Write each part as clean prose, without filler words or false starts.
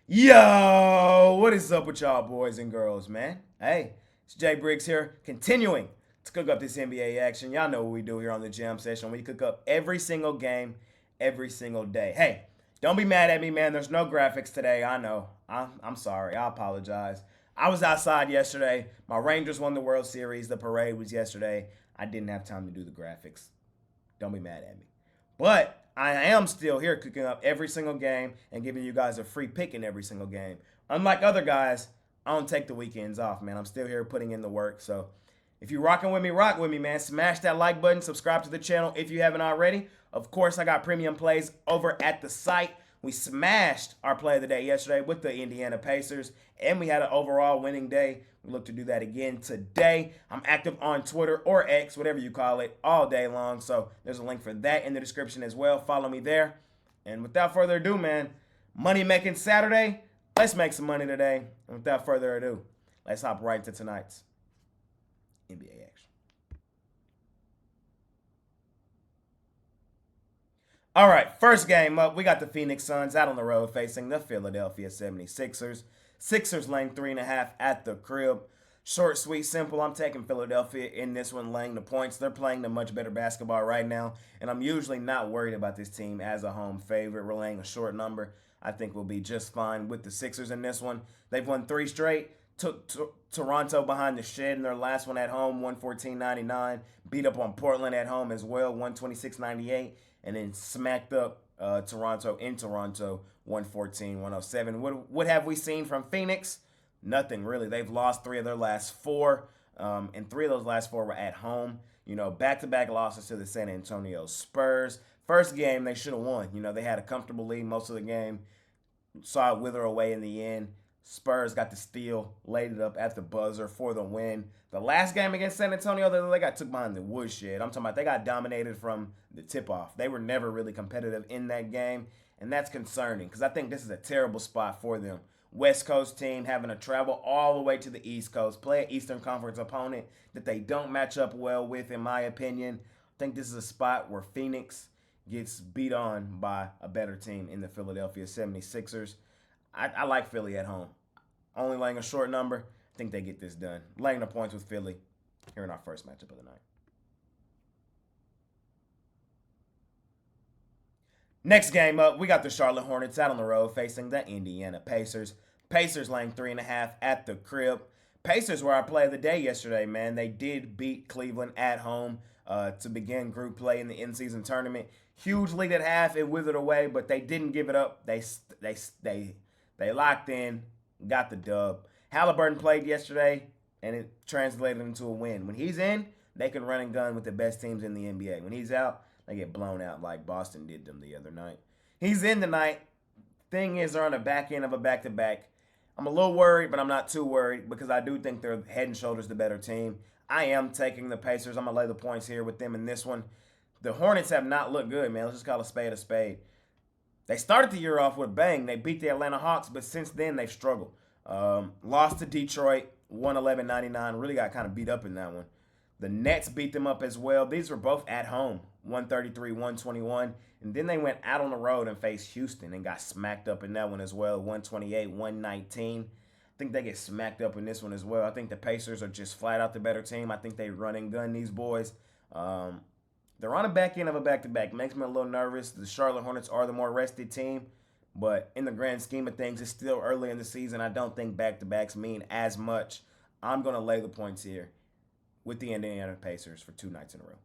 Yo, what is up with y'all boys and girls, man? Hey, it's Jay Briggs here, continuing to cook up this NBA action. Y'all know what we do here on the Jam Session. We cook up every single game, every single day. Hey, don't be mad at me, man. There's no graphics today. I know. I'm sorry. I apologize. I was outside yesterday. My Rangers won the World Series. The parade was yesterday. I didn't have time to do the graphics. Don't be mad at me. But I am still here cooking up every single game and giving you guys a free pick in every single game. Unlike other guys, I don't take the weekends off, man. I'm still here putting in the work. So if you're rocking with me, rock with me, man. Smash that like button. Subscribe to the channel if you haven't already. Of course, I got premium plays over at the site. We smashed our play of the day yesterday with the Indiana Pacers, and we had an overall winning day. We look to do that again today. I'm active on Twitter or X, whatever you call it, all day long. So there's a link for that in the description as well. Follow me there. And without further ado, man, money making Saturday. Let's make some money today. And without further ado, let's hop right into tonight's NBA action. All right, first game up, we got the Phoenix Suns out on the road facing the Philadelphia 76ers. Sixers laying 3.5 at the crib. Short, sweet, simple. I'm taking Philadelphia in this one, laying the points. They're playing the much better basketball right now, and I'm usually not worried about this team as a home favorite. We're laying a short number. I think we'll be just fine with the Sixers in this one. They've won 3 straight. Took Toronto behind the shed in their last one at home, 114-99. Beat up on Portland at home as well, 126-98. And then smacked up Toronto in Toronto, 114-107. What have we seen from Phoenix? Nothing really. They've lost 3 of their last 4, and 3 of those last 4 were at home. You know, back-to-back losses to the San Antonio Spurs. First game they should have won. You know, they had a comfortable lead most of the game. Saw it wither away in the end. Spurs got the steal, laid it up at the buzzer for the win. The last game against San Antonio, they got took behind the woodshed. I'm talking about they got dominated from the tip-off. They were never really competitive in that game, and that's concerning because I think this is a terrible spot for them. West Coast team having to travel all the way to the East Coast, play an Eastern Conference opponent that they don't match up well with, in my opinion. I think this is a spot where Phoenix gets beat on by a better team in the Philadelphia 76ers. I like Philly at home. Only laying a short number. I think they get this done. Laying the points with Philly here in our first matchup of the night. Next game up, we got the Charlotte Hornets out on the road facing the Indiana Pacers. Pacers laying 3.5 at the crib. Pacers were our play of the day yesterday, man. They did beat Cleveland at home to begin group play in the in-season tournament. Huge lead at half. It withered away, but they didn't give it up. They locked in, got the dub. Halliburton played yesterday, and it translated into a win. When he's in, they can run and gun with the best teams in the NBA. When he's out, they get blown out like Boston did them the other night. He's in tonight. Thing is, they're on the back end of a back-to-back. I'm a little worried, but I'm not too worried because I do think they're head and shoulders the better team. I am taking the Pacers. I'm going to lay the points here with them in this one. The Hornets have not looked good, man. Let's just call a spade a spade. They started the year off with a bang. They beat the Atlanta Hawks, but since then they've struggled. Lost to Detroit, 111-99. Really got kind of beat up in that one. The Nets beat them up as well. These were both at home, 133-121. And then they went out on the road and faced Houston and got smacked up in that one as well, 128-119. I think they get smacked up in this one as well. I think the Pacers are just flat out the better team. I think they run and gun these boys. They're on the back end of a back-to-back. Makes me a little nervous. The Charlotte Hornets are the more rested team. But in the grand scheme of things, it's still early in the season. I don't think back-to-backs mean as much. I'm going to lay the points here with the Indiana Pacers for 2 nights in a row.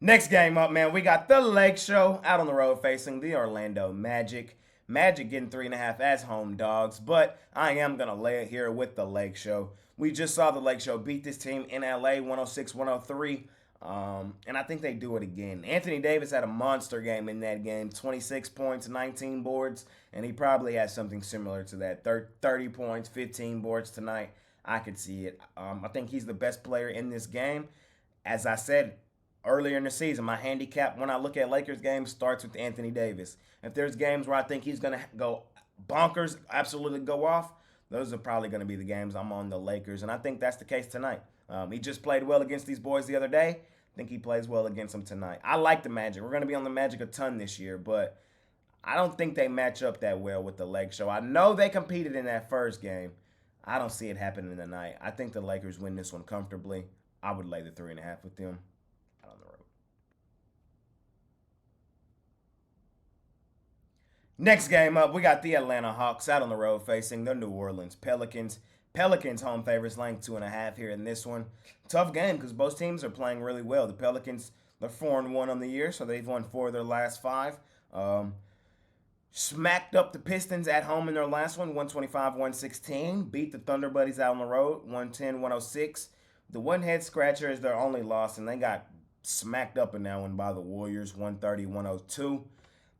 Next game up, man, we got the Lake Show out on the road facing the Orlando Magic. Magic getting 3.5 as home dogs, but I am going to lay it here with the Lake Show. We just saw the Lake Show beat this team in LA 106-103. And I think they do it again. Anthony Davis had a monster game in that game. 26 points, 19 boards, and he probably has something similar to that. 30 points, 15 boards tonight. I could see it. I think he's the best player in this game. As I said earlier in the season, my handicap when I look at Lakers games starts with Anthony Davis. If there's games where I think he's going to go bonkers, absolutely go off, those are probably going to be the games I'm on the Lakers, and I think that's the case tonight. He just played well against these boys the other day. Think he plays well against them tonight. I like the Magic. We're going to be on the Magic a ton this year, but I don't think they match up that well with the Lake Show. I know they competed in that first game. I don't see it happening tonight. I think the Lakers win this one comfortably. I would lay the 3.5 with them out on the road. Next game up, we got the Atlanta Hawks out on the road facing the New Orleans Pelicans. Pelicans home favorites laying 2.5 here in this one. Tough game because both teams are playing really well. The Pelicans, they're 4-1 on the year, so they've won 4 of their last 5. Smacked up the Pistons at home in their last one, 125-116. Beat the Thunder Buddies out on the road, 110-106. The one head scratcher is their only loss, and they got smacked up in that one by the Warriors, 130-102.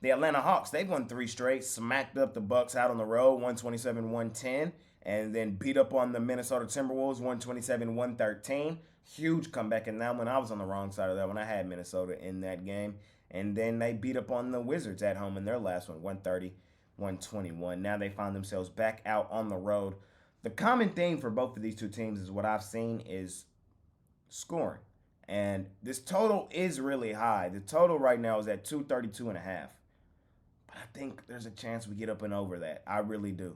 The Atlanta Hawks, they've won 3 straight, smacked up the Bucks out on the road, 127-110, and then beat up on the Minnesota Timberwolves, 127-113. Huge comeback in that one. I was on the wrong side of that one. I had Minnesota in that game. And then they beat up on the Wizards at home in their last one, 130-121. Now they find themselves back out on the road. The common theme for both of these two teams is what I've seen is scoring. And this total is really high. The total right now is at 232.5. But I think there's a chance we get up and over that. I really do.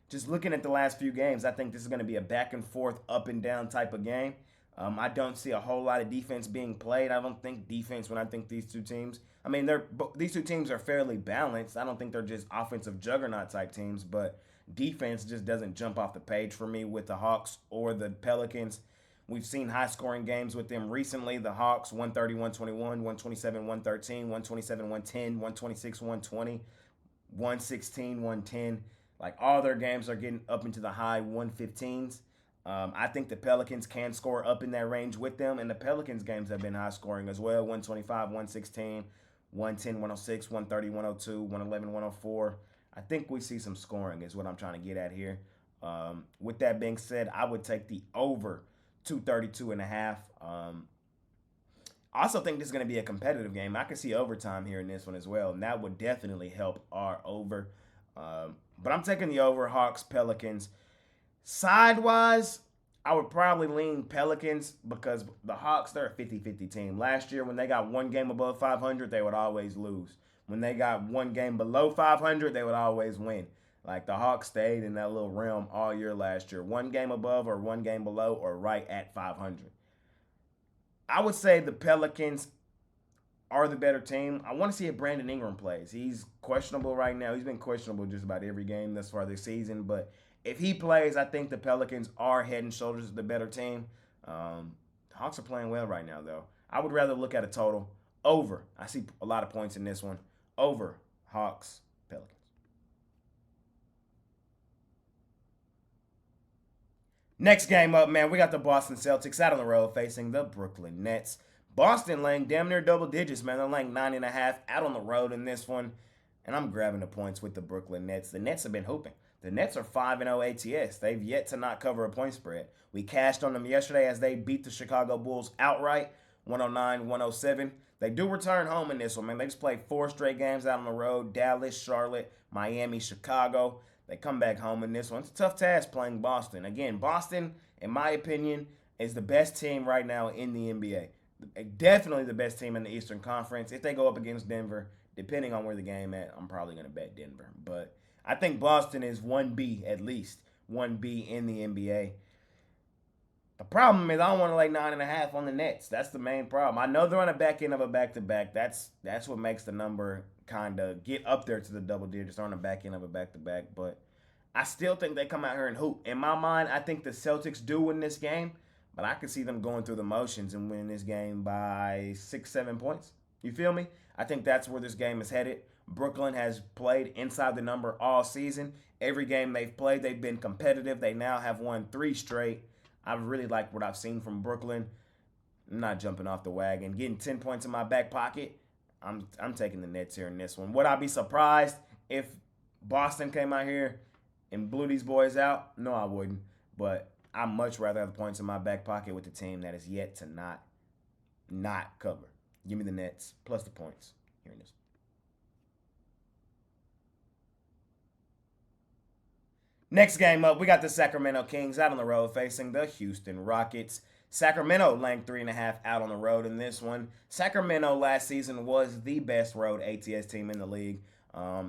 Just looking at the last few games, I think this is going to be a back and forth, up and down type of game. I don't see a whole lot of defense being played. I don't think defense when I think these two teams. I mean, these two teams are fairly balanced. I don't think they're just offensive juggernaut type teams, but defense just doesn't jump off the page for me with the Hawks or the Pelicans. We've seen high-scoring games with them recently. The Hawks, 130-121, 127-113, 127-110, 126-120, 116-110. Like, all their games are getting up into the high 115s. I think the Pelicans can score up in that range with them, and the Pelicans games have been high scoring as well, 125, 116, 110, 106, 130, 102, 111, 104. I think we see some scoring is what I'm trying to get at here. With that being said, I would take the over 232.5. I also think this is going to be a competitive game. I can see overtime here in this one as well, and that would definitely help our over. But I'm taking the over, Hawks, Pelicans. Side-wise, I would probably lean Pelicans because the Hawks, they're a 50-50 team. Last year, when they got one game above 500, they would always lose. When they got one game below 500, they would always win. Like, the Hawks stayed in that little realm all year last year. One game above or one game below or right at 500. I would say the Pelicans are the better team. I want to see if Brandon Ingram plays. He's questionable right now. He's been questionable just about every game thus far this season, but if he plays, I think the Pelicans are head and shoulders the better team. Hawks are playing well right now, though. I would rather look at a total over. I see a lot of points in this one. Over Hawks, Pelicans. Next game up, man, we got the Boston Celtics out on the road facing the Brooklyn Nets. Boston laying damn near double digits, man. They're laying 9.5 out on the road in this one. And I'm grabbing the points with the Brooklyn Nets. The Nets have been hooping. The Nets are 5-0 ATS. They've yet to not cover a point spread. We cashed on them yesterday as they beat the Chicago Bulls outright, 109-107. They do return home in this one, man. They just played 4 straight games out on the road. Dallas, Charlotte, Miami, Chicago. They come back home in this one. It's a tough task playing Boston. Again, Boston, in my opinion, is the best team right now in the NBA. Definitely the best team in the Eastern Conference. If they go up against Denver, depending on where the game at, I'm probably going to bet Denver. But I think Boston is 1B at least, 1B in the NBA. The problem is I don't want to lay 9.5 on the Nets. That's the main problem. I know they're on the back end of a back-to-back. That's what makes the number kind of get up there to the double digits. They're on the back end of a back-to-back. But I still think they come out here and hoop. In my mind, I think the Celtics do win this game. But I can see them going through the motions and winning this game by 6-7 points. You feel me? I think that's where this game is headed. Brooklyn has played inside the number all season. Every game they've played, they've been competitive. They now have won 3 straight. I really like what I've seen from Brooklyn. I'm not jumping off the wagon. Getting 10 points in my back pocket, I'm taking the Nets here in this one. Would I be surprised if Boston came out here and blew these boys out? No, I wouldn't. But I'd much rather have the points in my back pocket with the team that is yet to not cover. Give me the Nets plus the points here in this. Next game up, we got the Sacramento Kings out on the road facing the Houston Rockets. Sacramento laying 3.5 out on the road in this one. Sacramento last season was the best road ATS team in the league.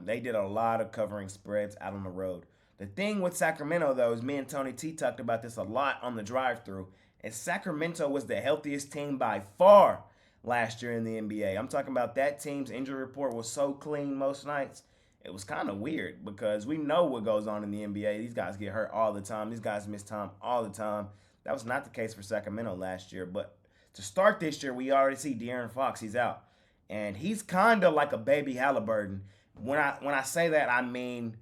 They did a lot of covering spreads out on the road. The thing with Sacramento, though, is me and Tony T talked about this a lot on the drive-through, is Sacramento was the healthiest team by far last year in the NBA. I'm talking about that team's injury report was so clean most nights. It was kind of weird because we know what goes on in the NBA. These guys get hurt all the time. These guys miss time all the time. That was not the case for Sacramento last year. But to start this year, we already see De'Aaron Fox. He's out. And he's kind of like a baby Halliburton. When I say that, I mean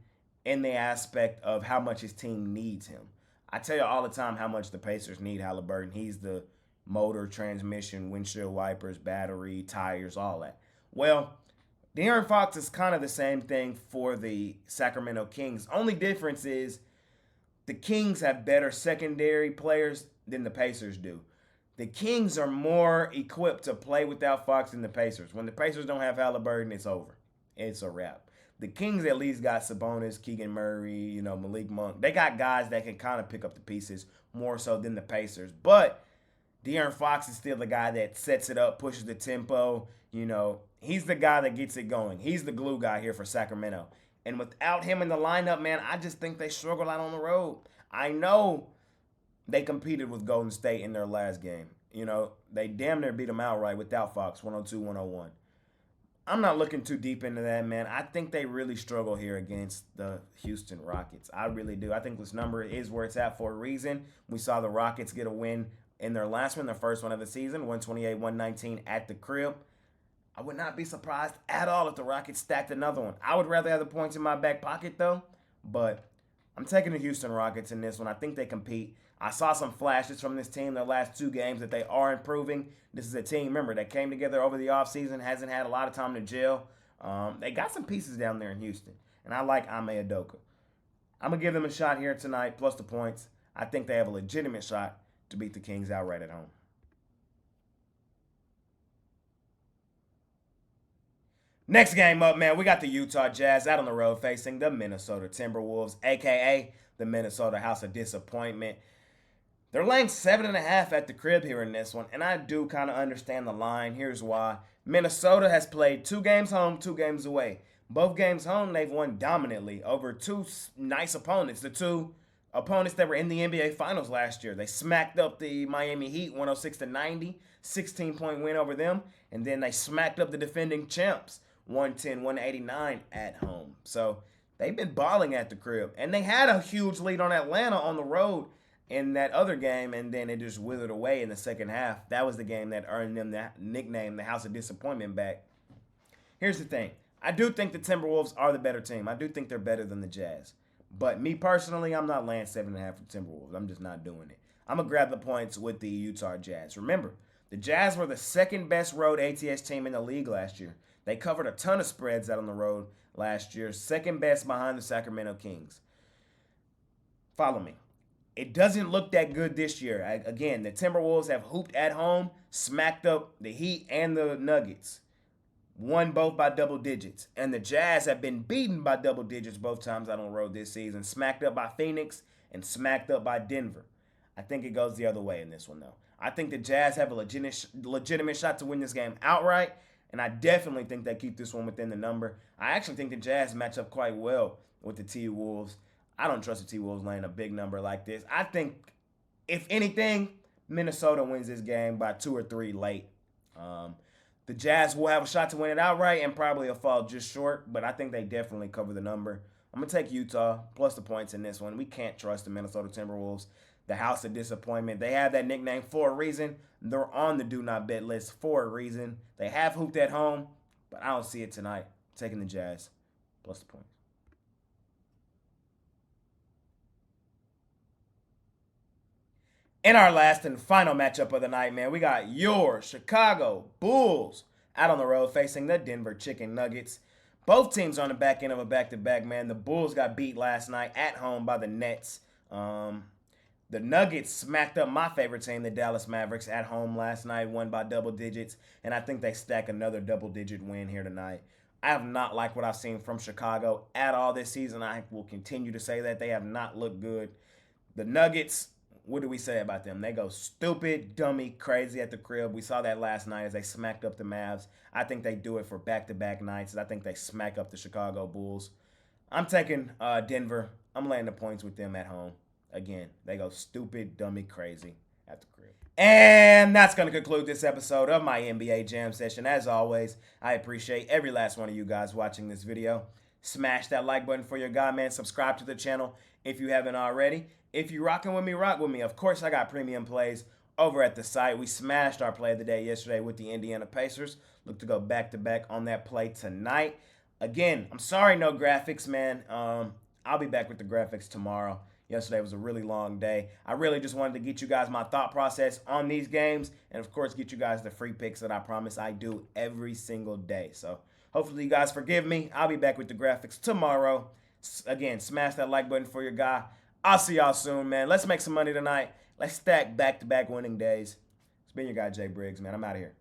in the aspect of how much his team needs him. I tell you all the time how much the Pacers need Halliburton. He's the motor, transmission, windshield wipers, battery, tires, all that. Well, De'Aaron Fox is kind of the same thing for the Sacramento Kings. Only difference is the Kings have better secondary players than the Pacers do. The Kings are more equipped to play without Fox than the Pacers. When the Pacers don't have Halliburton, it's over. It's a wrap. The Kings at least got Sabonis, Keegan Murray, Malik Monk. They got guys that can kind of pick up the pieces more so than the Pacers. But De'Aaron Fox is still the guy that sets it up, pushes the tempo. He's the guy that gets it going. He's the glue guy here for Sacramento. And without him in the lineup, man, I just think they struggle out on the road. I know they competed with Golden State in their last game. They damn near beat them outright without Fox, 102-101. I'm not looking too deep into that, man. I think they really struggle here against the Houston Rockets. I really do. I think this number is where it's at for a reason. We saw the Rockets get a win in their last one, their first one of the season, 128-119 at the crib. I would not be surprised at all if the Rockets stacked another one. I would rather have the points in my back pocket, though. But I'm taking the Houston Rockets in this one. I think they compete. I saw some flashes from this team their last two games that they are improving. This is a team, remember, that came together over the offseason, hasn't had a lot of time to gel. They got some pieces down there in Houston, and I like Ime Udoka. I'm going to give them a shot here tonight, plus the points. I think they have a legitimate shot to beat the Kings outright at home. Next game up, man, we got the Utah Jazz out on the road facing the Minnesota Timberwolves, a.k.a. the Minnesota House of Disappointment. They're laying 7.5 at the crib here in this one, and I do kind of understand the line. Here's why. Minnesota has played 2 games home, 2 games away. Both games home, they've won dominantly over 2 nice opponents. The 2 opponents that were in the NBA Finals last year. They smacked up the Miami Heat 106-90, 16-point win over them, and then they smacked up the defending champs 110-189 at home. So they've been balling at the crib, and they had a huge lead on Atlanta on the road in that other game, and then it just withered away in the second half. That was the game that earned them that nickname, the House of Disappointment, back. Here's the thing. I do think the Timberwolves are the better team. I do think they're better than the Jazz. But me personally, I'm not laying 7.5 for the Timberwolves. I'm just not doing it. I'm going to grab the points with the Utah Jazz. Remember, the Jazz were the second best road ATS team in the league last year. They covered a ton of spreads out on the road last year. Second best behind the Sacramento Kings. Follow me. It doesn't look that good this year. Again, the Timberwolves have hooped at home, smacked up the Heat and the Nuggets. Won both by double digits. And the Jazz have been beaten by double digits both times out on the road this season. Smacked up by Phoenix and smacked up by Denver. I think it goes the other way in this one, though. I think the Jazz have a legitimate shot to win this game outright. And I definitely think they keep this one within the number. I actually think the Jazz match up quite well with the T-Wolves. I don't trust the T-Wolves laying a big number like this. I think, if anything, Minnesota wins this game by 2 or 3 late. The Jazz will have a shot to win it outright and probably will fall just short, but I think they definitely cover the number. I'm going to take Utah plus the points in this one. We can't trust the Minnesota Timberwolves, the House of Disappointment. They have that nickname for a reason. They're on the do not bet list for a reason. They have hooped at home, but I don't see it tonight. Taking the Jazz plus the points. In our last and final matchup of the night, man, we got your Chicago Bulls out on the road facing the Denver Chicken Nuggets. Both teams on the back end of a back-to-back, man. The Bulls got beat last night at home by the Nets. The Nuggets smacked up my favorite team, the Dallas Mavericks, at home last night, won by double digits, and I think they stack another double-digit win here tonight. I have not liked what I've seen from Chicago at all this season. I will continue to say that. They have not looked good. The Nuggets what do we say about them? They go stupid, dummy, crazy at the crib. We saw that last night as they smacked up the Mavs. I think they do it for back-to-back nights. I think they smack up the Chicago Bulls. I'm taking Denver. I'm laying the points with them at home. Again, they go stupid, dummy, crazy at the crib. And that's going to conclude this episode of my NBA Jam session. As always, I appreciate every last one of you guys watching this video. Smash that like button for your guy, man. Subscribe to the channel if you haven't already. If you're rocking with me, rock with me. Of course, I got premium plays over at the site. We smashed our play of the day yesterday with the Indiana Pacers. Look to go back-to-back on that play tonight. Again, I'm sorry no graphics, man. I'll be back with the graphics tomorrow. Yesterday was a really long day. I really just wanted to get you guys my thought process on these games and, of course, get you guys the free picks that I promise I do every single day. So hopefully you guys forgive me. I'll be back with the graphics tomorrow. Again, smash that like button for your guy. I'll see y'all soon, man. Let's make some money tonight. Let's stack back-to-back winning days. It's been your guy, Jay Briggs, man. I'm out of here.